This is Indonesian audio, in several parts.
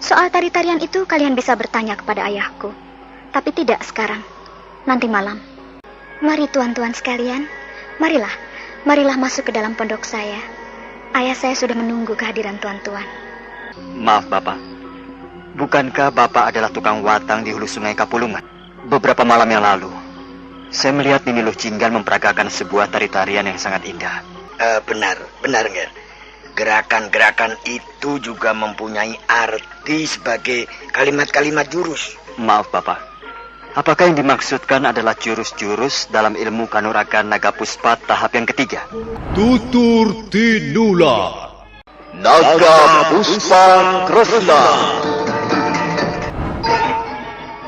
Soal tari-tarian itu kalian bisa bertanya kepada ayahku. Tapi tidak sekarang, nanti malam. Mari tuan-tuan sekalian, marilah masuk ke dalam pondok saya. Ayah saya sudah menunggu kehadiran tuan-tuan. Maaf Bapak, bukankah Bapak adalah tukang watang di hulu sungai Kapulungan? Beberapa malam yang lalu, saya melihat Nini Luh Jinggan memperagakan sebuah tari-tarian yang sangat indah. Benar, Nger. Gerakan-gerakan itu juga mempunyai arti sebagai kalimat-kalimat jurus. Maaf Bapak, apakah yang dimaksudkan adalah jurus-jurus dalam ilmu kanuragan naga puspa tahap yang ketiga? Tutur Tinula, Naga Puspa Kresna.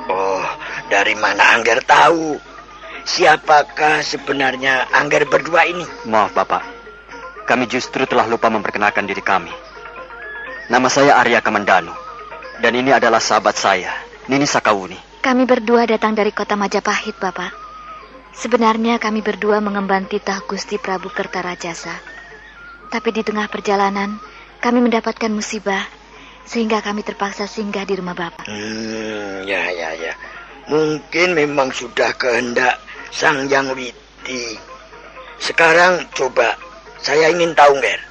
Oh, dari mana Angger tahu? Siapakah sebenarnya Angger berdua ini? Maaf Bapak, kami justru telah lupa memperkenalkan diri kami. Nama saya Arya Kamandanu, dan ini adalah sahabat saya, Nini Sakawuni. Kami berdua datang dari kota Majapahit, Bapak. Sebenarnya kami berdua mengemban titah Gusti Prabu Kertarajasa. Tapi di tengah perjalanan, kami mendapatkan musibah, sehingga kami terpaksa singgah di rumah Bapak. Ya. Mungkin memang sudah kehendak Sang Yang Widi. Sekarang coba, saya ingin tahu, Nger.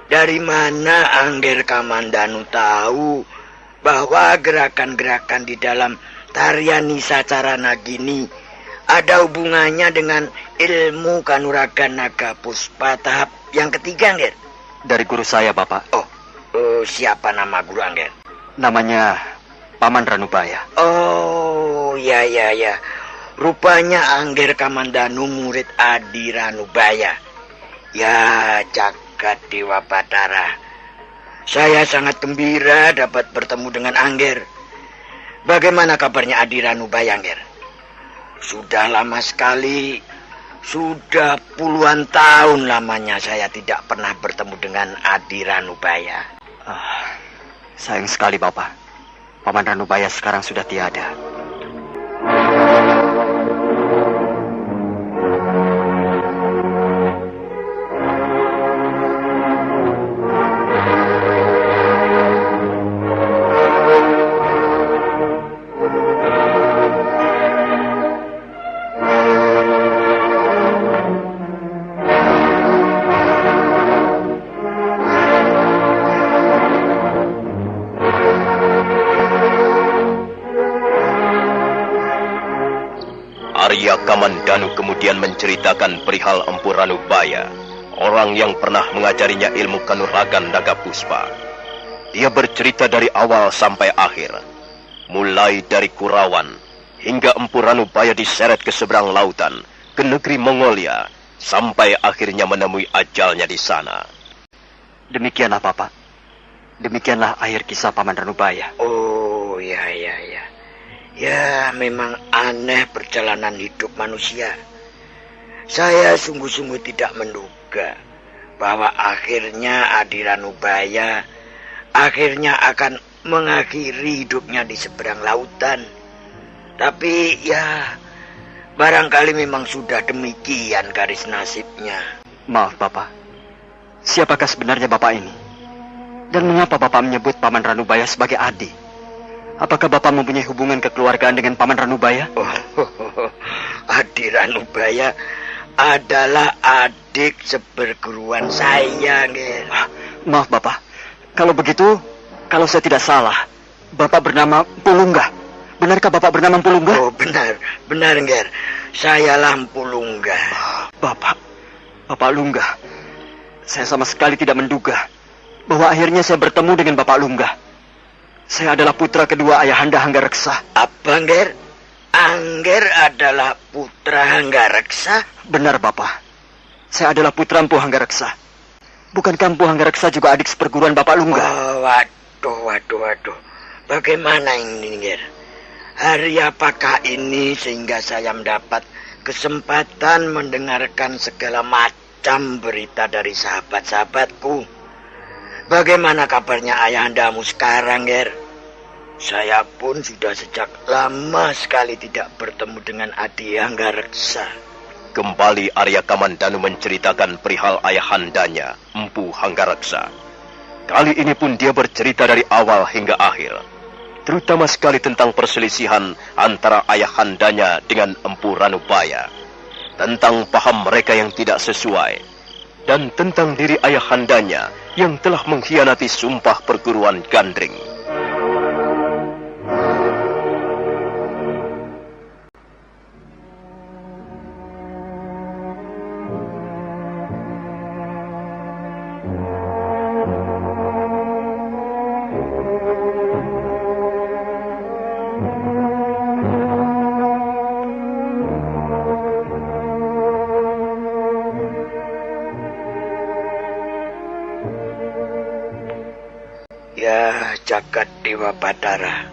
Dari mana Angger Kamandanu tahu bahwa gerakan-gerakan di dalam tarian Nisa Carana gini ada hubungannya dengan ilmu kanuragan naga puspa tahap yang ketiga, Angger? Dari guru saya, Bapak. Siapa nama guru Angger? Namanya Paman Ranubaya. Oh, ya. Rupanya Angger Kamandanu murid Adi Ranubaya. Ya, jagat Dewa Batara. Saya sangat gembira dapat bertemu dengan Angger. Bagaimana kabarnya Adi Ranubaya, Angger? Sudah lama sekali, sudah puluhan tahun lamanya saya tidak pernah bertemu dengan Adi Ranubaya. Sayang sekali, Bapak. Paman Ranubaya sekarang sudah tiada. Arya Kamandanu kemudian menceritakan perihal Empu Ranubaya, orang yang pernah mengajarinya ilmu kanuragan naga puspa. Dia bercerita dari awal sampai akhir, mulai dari Kurawan hingga Empu Ranubaya diseret ke seberang lautan, ke negeri Mongolia, sampai akhirnya menemui ajalnya di sana. Demikianlah, Bapak. Demikianlah akhir kisah Paman Ranubaya. Oh, ya. Ya, memang aneh perjalanan hidup manusia. Saya sungguh-sungguh tidak menduga bahwa akhirnya Adi Ranubaya akhirnya akan mengakhiri hidupnya di seberang lautan. Tapi ya, barangkali memang sudah demikian garis nasibnya. Maaf, Bapak. Siapakah sebenarnya Bapak ini? Dan mengapa Bapak menyebut Paman Ranubaya sebagai Adi? Apakah Bapak mempunyai hubungan kekeluargaan dengan Paman Ranubaya? Adi Ranubaya adalah adik seperguruan saya, Nger. Maaf, Bapak. Kalau begitu, kalau saya tidak salah, Bapak bernama Pulungga. Benarkah Bapak bernama Pulungga? Oh, benar, Nger. Sayalah Pulungga. Bapak Lungga. Saya sama sekali tidak menduga bahwa akhirnya saya bertemu dengan Bapak Lungga. Saya adalah putra kedua Ayahanda Hanggareksa. Apa, Nger? Angger adalah putra Hanggareksa? Benar, Bapak. Saya adalah putra Empu Hanggareksa. Bukankah Empu Hanggareksa juga adik seperguruan Bapak Lungga? Oh, waduh. Bagaimana ini, Nger? Hari apakah ini sehingga saya mendapat kesempatan mendengarkan segala macam berita dari sahabat-sahabatku? Bagaimana kabarnya ayahandamu sekarang, Nger? Saya pun sudah sejak lama sekali tidak bertemu dengan Adi Hanggareksa. Kembali Arya Kamandanu menceritakan perihal ayahandanya, Empu Hanggareksa. Kali ini pun dia bercerita dari awal hingga akhir, terutama sekali tentang perselisihan antara ayahandanya dengan Empu Ranubaya, tentang paham mereka yang tidak sesuai, dan tentang diri ayahandanya yang telah mengkhianati sumpah perguruan Gandring. Ya, jagat Dewa Batara.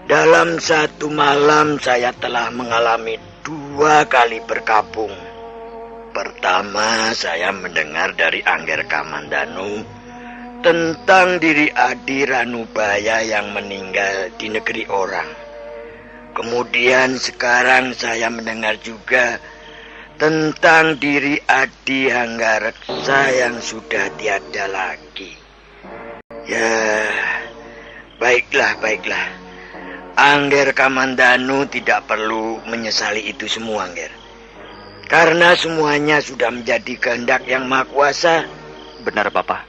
Dalam satu malam saya telah mengalami 2 kali berkabung. Pertama, saya mendengar dari Angger Kamandanu tentang diri Adi Ranubaya yang meninggal di negeri orang. Kemudian sekarang saya mendengar juga tentang diri Adi Hanggareksa yang sudah tiada lagi. Ya, baiklah. Angger Kamandanu tidak perlu menyesali itu semua, Angger. Karena semuanya sudah menjadi kehendak Yang Maha Kuasa. Benar, Bapak.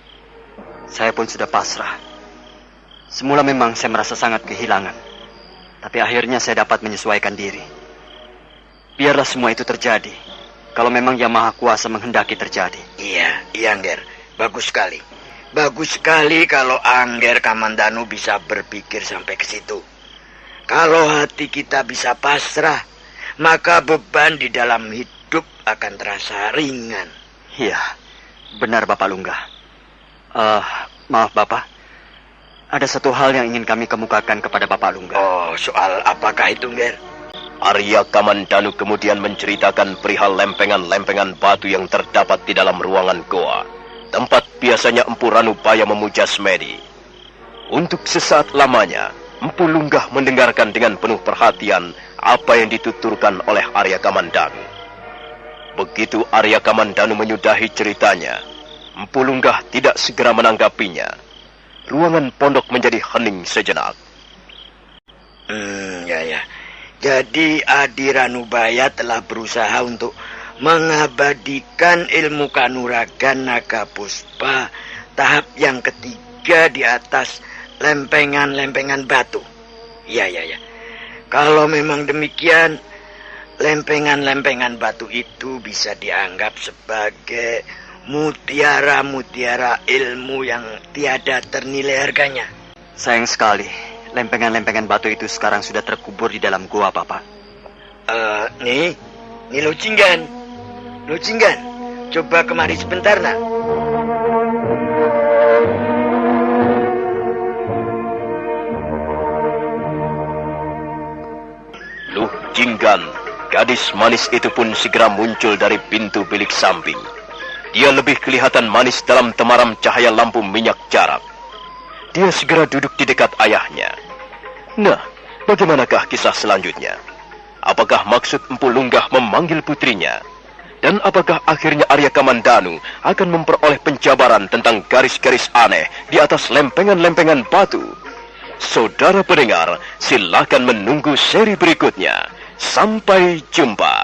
Saya pun sudah pasrah. Semula memang saya merasa sangat kehilangan. Tapi akhirnya saya dapat menyesuaikan diri. Biarlah semua itu terjadi. Kalau memang Yang Maha Kuasa menghendaki terjadi. Iya, Angger. Bagus sekali. Bagus sekali kalau Angger Kamandanu bisa berpikir sampai ke situ. Kalau hati kita bisa pasrah, maka beban di dalam hidup akan terasa ringan. Iya, benar Bapak Lunggah. Maaf Bapak, ada satu hal yang ingin kami kemukakan kepada Bapak Lunggah. Oh, soal apakah itu, Nger? Arya Kamandanu kemudian menceritakan perihal lempengan-lempengan batu yang terdapat di dalam ruangan goa, tempat biasanya Empu Ranubaya memuja semedi. Untuk sesaat lamanya, Empu Lunggah mendengarkan dengan penuh perhatian apa yang dituturkan oleh Arya Kamandanu. Begitu Arya Kamandanu menyudahi ceritanya, Empu Lunggah tidak segera menanggapinya. Ruangan pondok menjadi hening sejenak. Ya. Jadi Adi Ranubaya telah berusaha untuk mengabadikan ilmu kanuragan naga puspa tahap yang ketiga di atas lempengan-lempengan batu. Ya. Kalau memang demikian, lempengan-lempengan batu itu bisa dianggap sebagai mutiara-mutiara ilmu yang tiada ternilai harganya. Sayang sekali, lempengan-lempengan batu itu sekarang sudah terkubur di dalam gua, Bapak. Nih Lo Cinggan, coba kemari sebentar, nak. Luh Jinggan, gadis manis itu pun segera muncul dari pintu bilik samping. Dia lebih kelihatan manis dalam temaram cahaya lampu minyak jarak. Dia segera duduk di dekat ayahnya. Nah, bagaimanakah kisah selanjutnya? Apakah maksud Empu Lunggah memanggil putrinya? Dan apakah akhirnya Arya Kamandanu akan memperoleh penjabaran tentang garis-garis aneh di atas lempengan-lempengan batu? Saudara pendengar, silakan menunggu seri berikutnya. Sampai jumpa.